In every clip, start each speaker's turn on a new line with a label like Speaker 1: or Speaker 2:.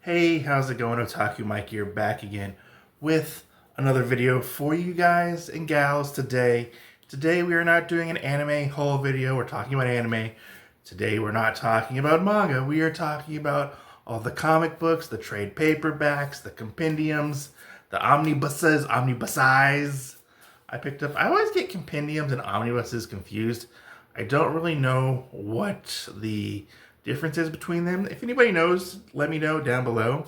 Speaker 1: Hey, how's it going? Otaku Mike here, back again with another video for you guys and gals today. Today we are not doing an anime haul video. We're talking about anime. Today we're not talking about manga. We are talking about all the comic books, the trade paperbacks, the compendiums, the omnibuses. I always get compendiums and omnibuses confused. I don't really know what the difference is between them. If anybody knows, let me know down below,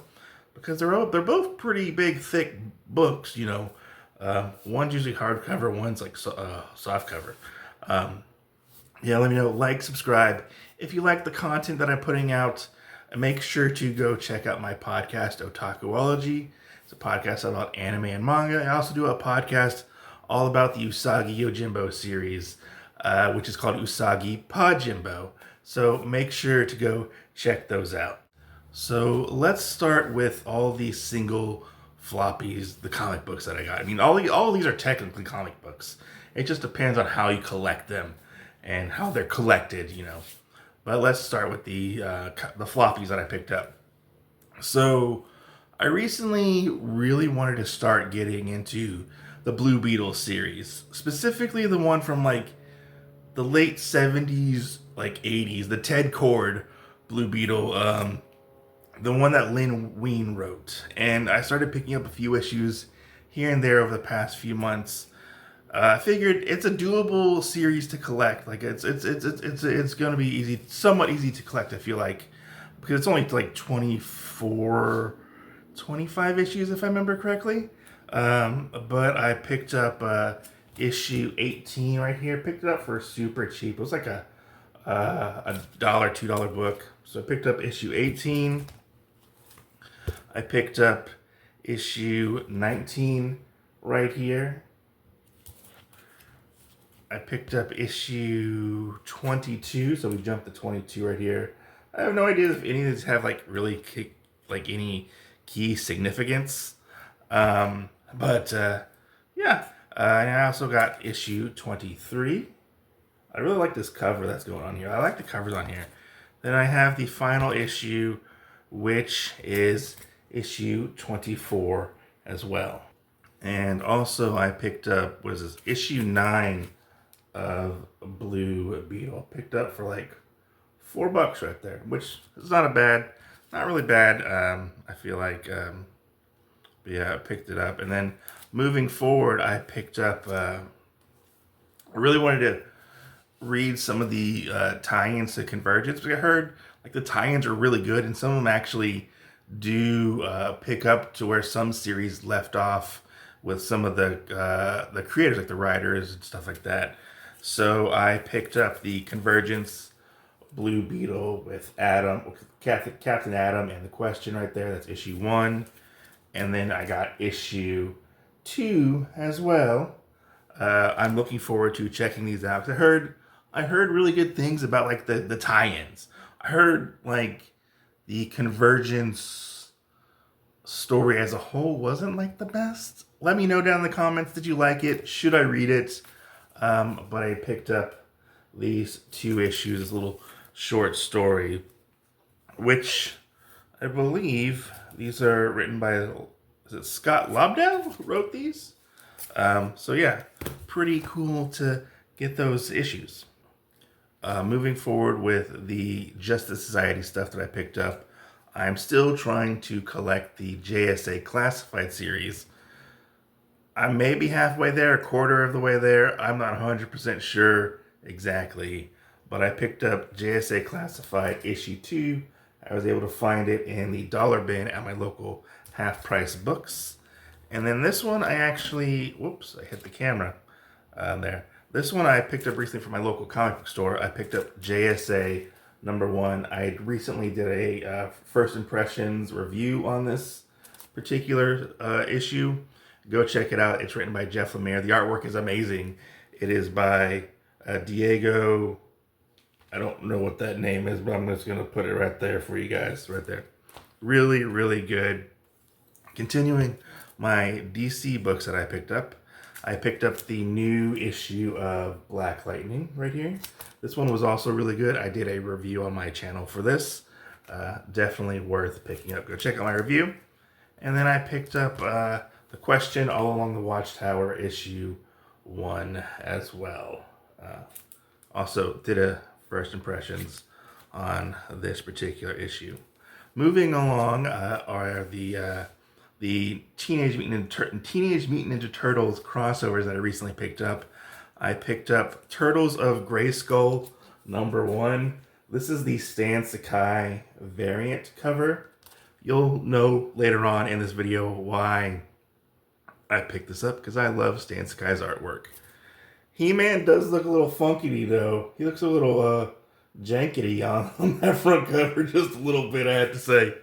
Speaker 1: because they're both pretty big, thick books. One's usually hardcover, one's like soft cover. Yeah, let me know. Like, subscribe if you like the content that I'm putting out. And make sure to go check out my podcast, Otakuology. It's a podcast about anime and manga. I also do a podcast all about the Usagi Podjimbo series, which is called Usagi Podjimbo. So make sure to go check those out. So let's start with all these single floppies, the comic books that I got. I mean, all these are technically comic books. It just depends on how you collect them and how they're collected. But let's start with the floppies that I picked up. So I recently really wanted to start getting into the Blue Beetle series, specifically the one from like the late 70s, like 80s, the Ted Cord Blue Beetle, the one that Lynn Wein wrote. And I started picking up a few issues here and there over the past few months. I figured it's a doable series to collect. Like it's going to be easy, somewhat easy to collect. I feel like, because it's only like 24, 25 issues if I remember correctly. But I picked up issue 18 right here. Picked it up for super cheap. It was like a $1, $2 book. So I picked up issue 18. I picked up issue 19 right here. I picked up issue 22, so we jumped to 22 right here. I have no idea if any of these have like really any key significance. But yeah, and I also got issue 23. I really like this cover that's going on here. I like the covers on here. Then I have the final issue, which is issue 24 as well. And also I picked up, what is this, issue 9 of Blue Beetle. Picked up for like $4 right there, which is not really bad. I feel like, but yeah, I picked it up. And then moving forward, I picked up, I really wanted to read some of the tie-ins to Convergence, because I heard like the tie-ins are really good, and some of them actually do pick up to where some series left off with some of the creators, like the writers and stuff like that. So I picked up the Convergence Blue Beetle with Captain Adam, and the question right there. That's issue 1. And then I got issue 2 as well. I'm looking forward to checking these out. I heard really good things about like the tie-ins. I heard like the Convergence story as a whole wasn't like the best. Let me know down in the comments. Did you like it? Should I read it? But I picked up these 2 issues, this little short story, which I believe these are written by, is it Scott Lobdell who wrote these? So yeah, pretty cool to get those issues. Moving forward with the Justice Society stuff that I picked up, I'm still trying to collect the JSA Classified series. I may be halfway there, a quarter of the way there. I'm not 100% sure exactly, but I picked up JSA Classified issue 2. I was able to find it in the dollar bin at my local half-price books. And then this one I actually, whoops, I hit the camera there. This one I picked up recently from my local comic book store. I picked up JSA #1. I recently did a first impressions review on this particular issue. Go check it out. It's written by Jeff Lemire. The artwork is amazing. It is by Diego. I don't know what that name is, but I'm just going to put it right there for you guys. Right there. Really, really good. Continuing my DC books that I picked up. I picked up the new issue of Black Lightning right here. This one was also really good. I did a review on my channel for this. Definitely worth picking up. Go check out my review. And then I picked up The Question All Along the Watchtower issue 1 as well. Also did a first impressions on this particular issue. Moving along are the Teenage Mutant Ninja Turtles crossovers that I recently picked up. I picked up Turtles of Grayskull #1. This is the Stan Sakai variant cover. You'll know later on in this video why I picked this up, because I love Stan Sakai's artwork. He-Man does look a little funky though. He looks a little jankety on that front cover, just a little bit, I have to say.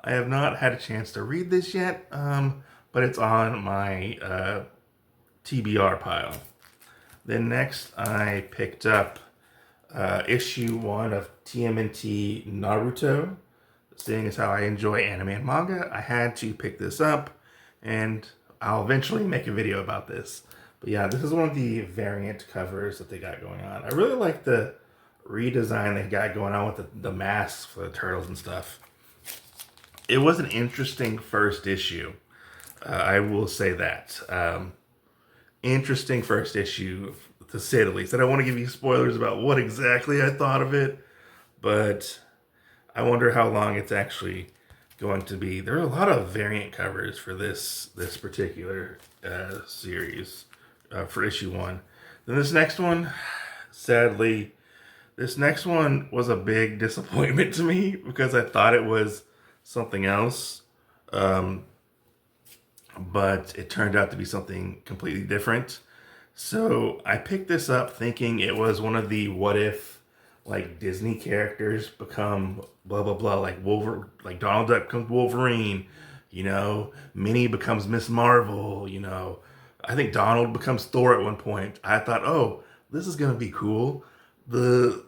Speaker 1: I have not had a chance to read this yet, but it's on my TBR pile. Then next I picked up issue 1 of TMNT Naruto. Seeing as how I enjoy anime and manga, I had to pick this up, and I'll eventually make a video about this. But yeah, this is one of the variant covers that they got going on. I really like the redesign they got going on with the masks for the turtles and stuff. It was an interesting first issue. I will say that. Interesting first issue, to say the least. I don't want to give you spoilers about what exactly I thought of it, but I wonder how long it's actually going to be. There are a lot of variant covers for this particular series for issue 1. Then this next one, sadly, this next one was a big disappointment to me because I thought it was something else, but it turned out to be something completely different. So I picked this up thinking it was one of the what if like Disney characters become blah blah blah, like Wolverine, like Donald Duck becomes Wolverine, you know, Minnie becomes Miss Marvel, you know, I think Donald becomes Thor at one point. I thought, oh, this is gonna be cool. The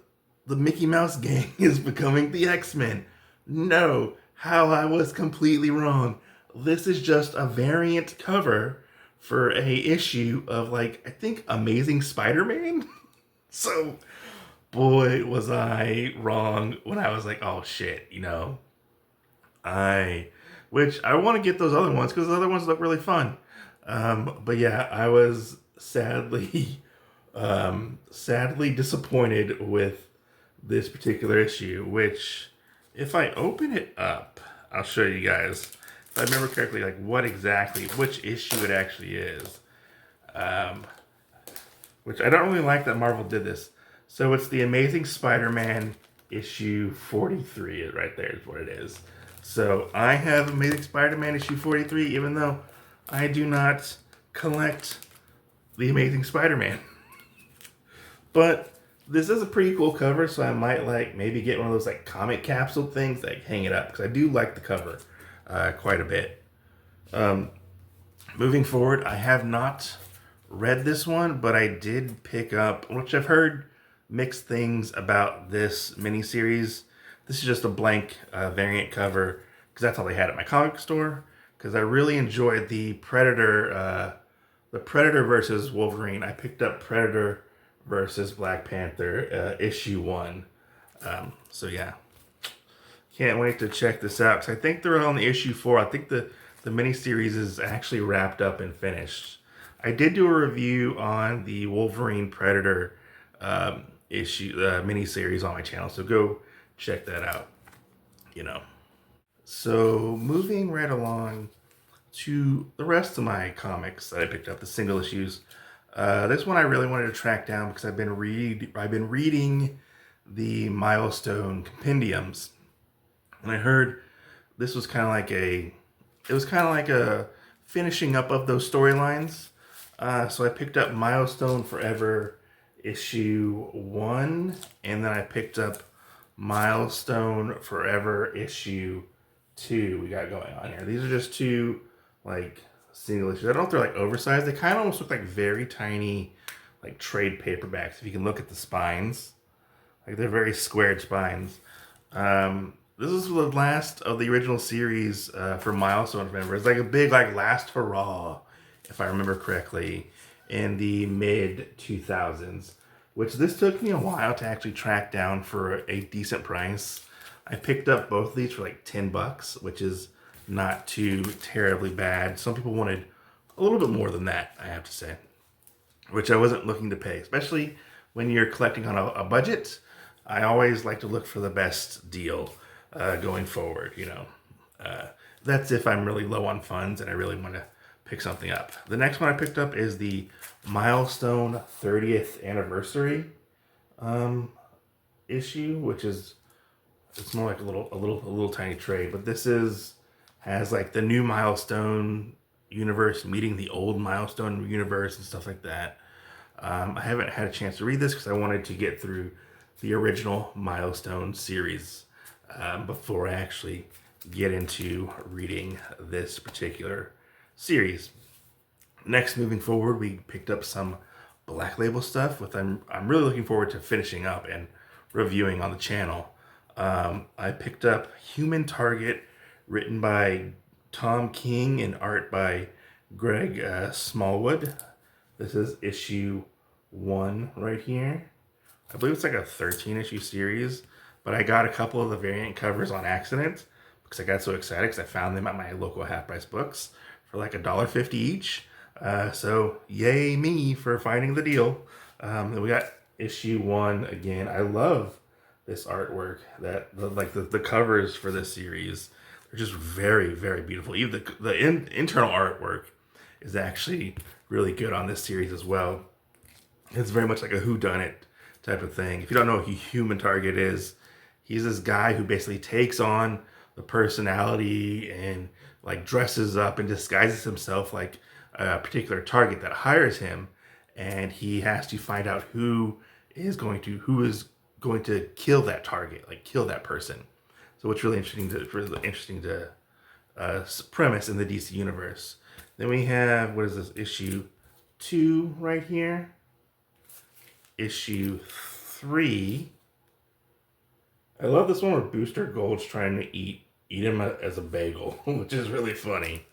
Speaker 1: Mickey Mouse gang is becoming the X-Men. No, how I was completely wrong. This is just a variant cover for a issue of, like, I think Amazing Spider-Man. So, boy, was I wrong when I was like, oh shit, you know. Which I want to get those other ones because the other ones look really fun. But yeah, I was sadly disappointed with this particular issue, which if I open it up, I'll show you guys. If I remember correctly, like which issue it actually is. Which I don't really like that Marvel did this. So it's the Amazing Spider-Man issue 43 right there is what it is. So I have Amazing Spider-Man issue 43, even though I do not collect the Amazing Spider-Man. But this is a pretty cool cover, so I might like maybe get one of those like comic capsule things, like hang it up, because I do like the cover quite a bit. Moving forward, I have not read this one, but I did pick up, which I've heard mixed things about this miniseries. This is just a blank variant cover, because that's all they had at my comic store. Because I really enjoyed the Predator versus Wolverine. I picked up Predator versus Black Panther issue 1. So yeah, can't wait to check this out, because I think they're on the issue 4. I think the miniseries is actually wrapped up and finished. I did do a review on the Wolverine Predator miniseries on my channel, so go check that out. You know. So moving right along to the rest of my comics that I picked up, the single issues. This one I really wanted to track down because I've been reading the Milestone compendiums, and I heard this was kind of like a finishing up of those storylines. So I picked up Milestone Forever issue 1, and then I picked up Milestone Forever issue 2 we got going on here. These are just two like single issues. I don't know if they're like oversized. They kind of almost look like very tiny like trade paperbacks. If you can look at the spines, like they're very squared spines. This is the last of the original series for Milestone Forever. It's like a big like last hurrah, if I remember correctly, in the mid 2000s, which this took me a while to actually track down for a decent price. I picked up both of these for like $10, which is not too terribly bad. Some people wanted a little bit more than that, I have to say, which I wasn't looking to pay, especially when you're collecting on a budget. I always like to look for the best deal going forward, you know. Uh, that's if I'm really low on funds and I really want to pick something up. The next one I picked up is the Milestone 30th Anniversary issue, which is, it's more like a little tiny trade, but this has like the new Milestone universe meeting the old Milestone universe and stuff like that. I haven't had a chance to read this because I wanted to get through the original Milestone series before I actually get into reading this particular series. Next, moving forward, we picked up some Black Label stuff, with I'm really looking forward to finishing up and reviewing on the channel. I picked up Human Target, written by Tom King and art by Greg Smallwood. This is issue 1 right here. I believe it's like a 13 issue series, but I got a couple of the variant covers on accident because I got so excited because I found them at my local half price books for like $1.50 each. So yay me for finding the deal. Then we got issue 1 again. I love this artwork. The covers for this series are just very, very beautiful. Even the internal artwork is actually really good on this series as well. It's very much like a whodunit type of thing. If you don't know who Human Target is, he's this guy who basically takes on the personality and like dresses up and disguises himself like a particular target that hires him, and he has to find out who is going to kill that target, like kill that person. So it's really interesting to premise in the DC universe. Then we have, what is this, issue 2 right here. Issue 3. I love this one where Booster Gold's trying to eat him as a bagel, which is really funny.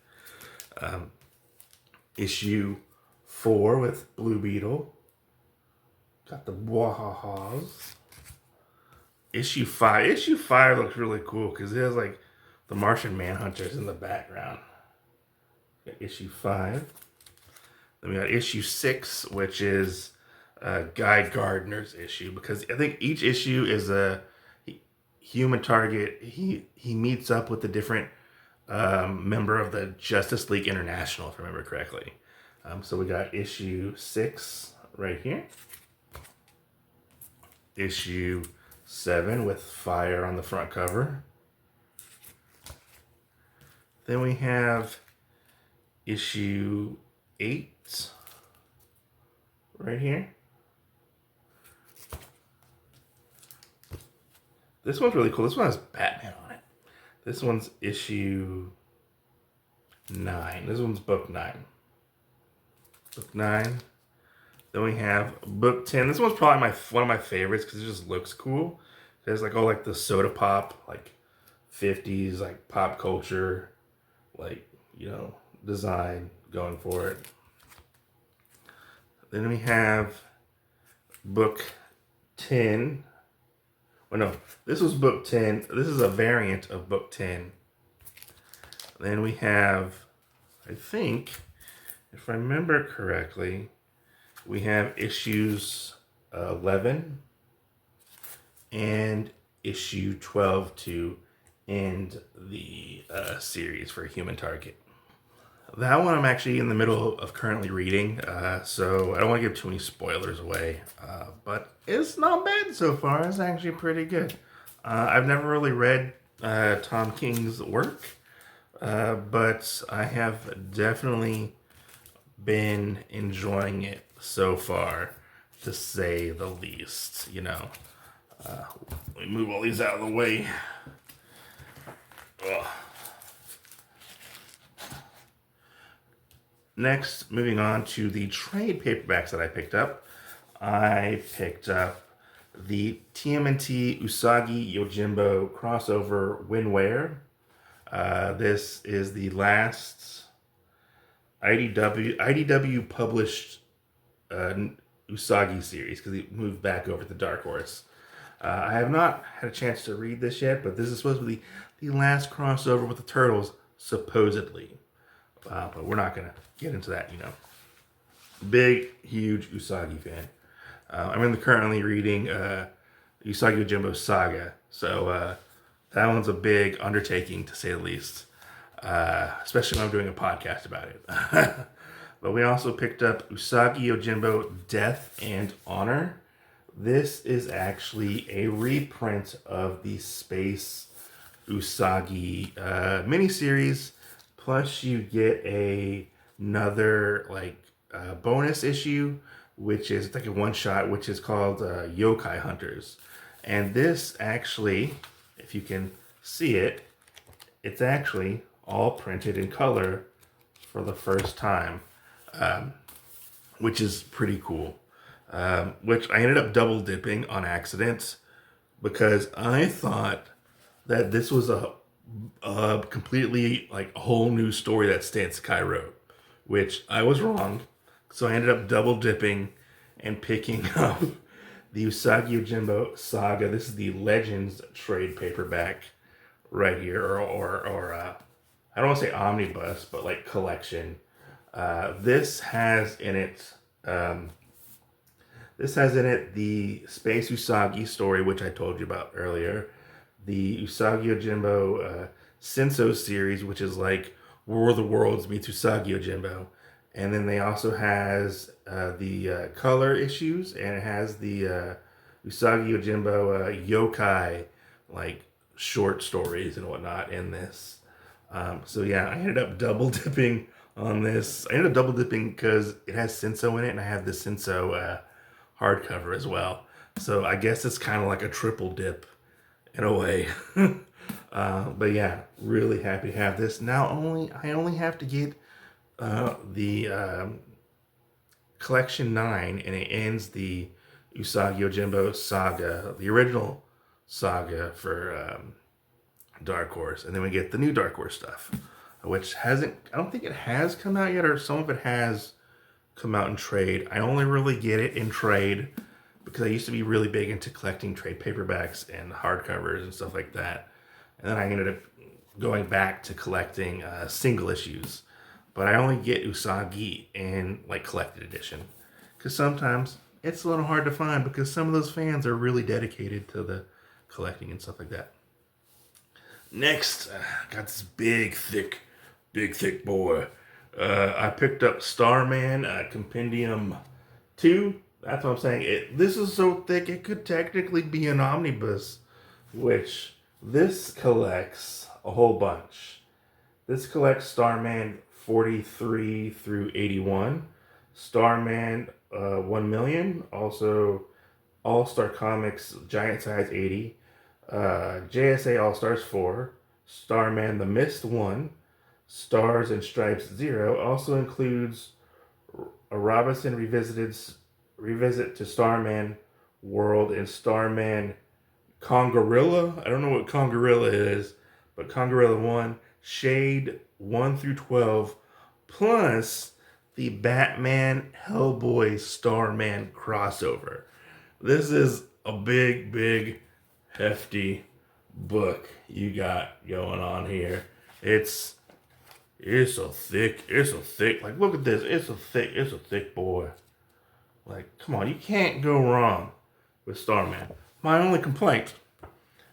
Speaker 1: Issue 4 with Blue Beetle. Got the Wahahas. Issue 5. Issue 5 looks really cool because it has like the Martian Manhunters in the background. Got issue 5. Then we got issue 6, which is Guy Gardner's issue, because I think each issue is a Human Target. He meets up with a different member of the Justice League International, if I remember correctly. So we got issue 6 right here. Issue 7 with Fire on the front cover. Then we have issue 8 right here. This one's really cool. This one has Batman on it. This one's issue 9. This one's book 9. Book 9. Then we have book 10. This one's probably one of my favorites because it just looks cool. There's like all like the soda pop, like 50s, like pop culture, like, you know, design going for it. Then we have book 10. Well, no, this was book 10. This is a variant of book 10. Then we have, I think, if I remember correctly, we have issues 11 and issue 12 to end the series for Human Target. That one I'm actually in the middle of currently reading, so I don't want to give too many spoilers away, but it's not bad so far. It's actually pretty good. I've never really read Tom King's work, but I have definitely been enjoying it so far, to say the least, you know. Let me move all these out of the way. Ugh. Next, moving on to the trade paperbacks that I picked up. I picked up the TMNT Usagi Yojimbo crossover Winwear. This is the last IDW published Usagi series, because he moved back over to Dark Horse. I have not had a chance to read this yet, but this is supposed to be the last crossover with the Turtles, supposedly. But we're not going to get into that, Big, huge Usagi fan. I'm currently reading Usagi Podjimbo Saga, so that one's a big undertaking, to say the least, especially when I'm doing a podcast about it. But we also picked up Usagi Yojimbo Death and Honor. This is actually a reprint of the Space Usagi miniseries. Plus, you get another bonus issue, which is like a one shot, which is called Yokai Hunters. And this actually, if you can see it, it's actually all printed in color for the first time, which is pretty cool. Which I ended up double dipping on accident because I thought that this was a completely a whole new story that Stan Sakai wrote, which I was wrong. So I ended up double dipping and picking up the Usagi Yojimbo Saga. This is the Legends trade paperback right here, or I don't want to say omnibus, but collection. This has in it the Space Usagi story, which I told you about earlier. The Usagi Yojimbo Senso series, which is like War of the Worlds meets Usagi Yojimbo. And then they also has the color issues, and it has the Usagi Yojimbo yokai, short stories and whatnot in this. So yeah, I ended up double dipping on this. I ended up double dipping because it has Senso in it, and I have the Senso hardcover as well. So I guess it's kind of like a triple dip in a way. But yeah, really happy to have this. I only have to get the collection 9, and it ends the Usagi Yojimbo saga, the original saga for Dark Horse, and then we get the new Dark Horse stuff, which I don't think it has come out yet, or some of it has come out in trade. I only really get it in trade because I used to be really big into collecting trade paperbacks and hardcovers and stuff like that, and then I ended up going back to collecting single issues. But I only get Usagi in collected edition, because sometimes it's a little hard to find because some of those fans are really dedicated to the collecting and stuff like that. Next, got this big thick boy. I picked up Starman Compendium 2. That's what I'm saying. This is so thick it could technically be an omnibus, which this collects a whole bunch. This collects Starman 43 through 81, Starman 1 million, also All-Star Comics Giant Size 80, JSA All-Stars 4, Starman The Mist 1, Stars and Stripes 0, also includes a Robinson revisit to Starman World and Starman Congarilla. I don't know what Congarilla is, but Congarilla 1, Shade 1 through 12, plus the Batman Hellboy Starman crossover. This is a big, hefty book you got going on here. It's a thick, look at this. It's a thick boy. Come on, you can't go wrong with Starman. My only complaint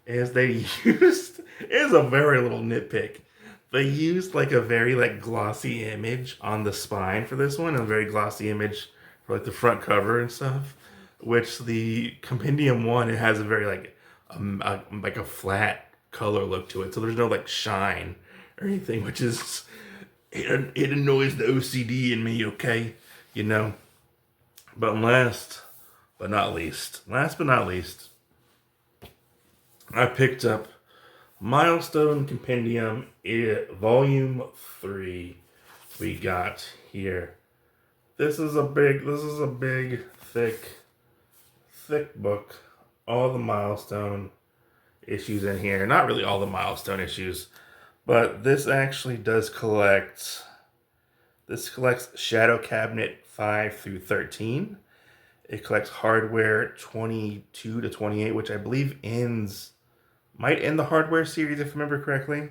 Speaker 1: is they used, is a very little nitpick. They used a very glossy image on the spine for this one, and a very glossy image for the front cover and stuff. Which the Compendium 1, it has a very a flat color look to it, so there's no shine or anything, which is it annoys the OCD in me, okay, But last but not least, I picked up Milestone Compendium Volume 3. We got here. This is a big, thick book. All the Milestone issues in here. Not really all the Milestone issues, but this actually does collect. This collects Shadow Cabinet 5 through 13. It collects Hardware 22 to 28, which I believe might end the Hardware series if I remember correctly.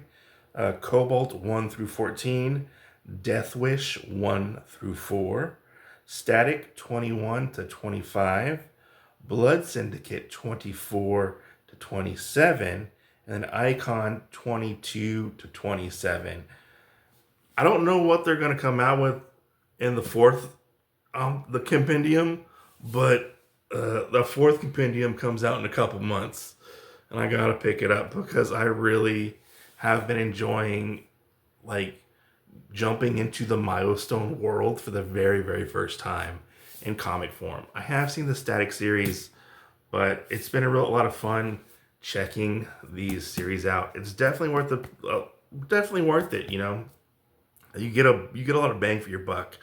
Speaker 1: Cobalt 1 through 14, Death Wish 1 through 4, Static 21 to 25, Blood Syndicate 24 to 27, and then Icon 22 to 27. I don't know what they're going to come out with in the fourth, the compendium, but the fourth compendium comes out in a couple months, and I gotta pick it up because I really have been enjoying like jumping into the Milestone world for the very, very first time in comic form. I have seen the Static series, but it's been a lot of fun checking these series out. It's definitely definitely worth it. You know, you get a lot of bang for your buck,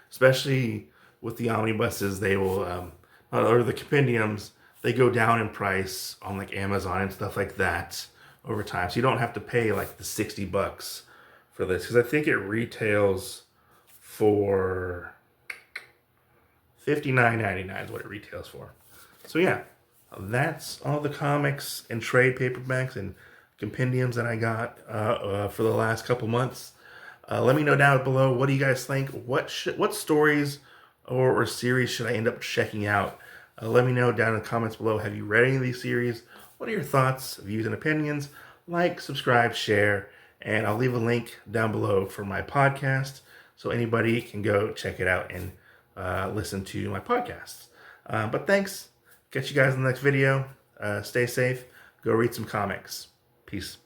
Speaker 1: especially with the omnibuses. They will or the compendiums. They go down in price on like Amazon and stuff like that over time, so you don't have to pay like the $60 for this, because I think it retails for $59.99 is what it retails for. So yeah, that's all the comics and trade paperbacks and compendiums that I got for the last couple months. Let me know down below, what do you guys think? What stories or series should I end up checking out? Let me know down in the comments below. Have you read any of these series? What are your thoughts, views, and opinions? Like, subscribe, share, and I'll leave a link down below for my podcast so anybody can go check it out and listen to my podcasts. But thanks. Catch you guys in the next video. Stay safe. Go read some comics. Peace.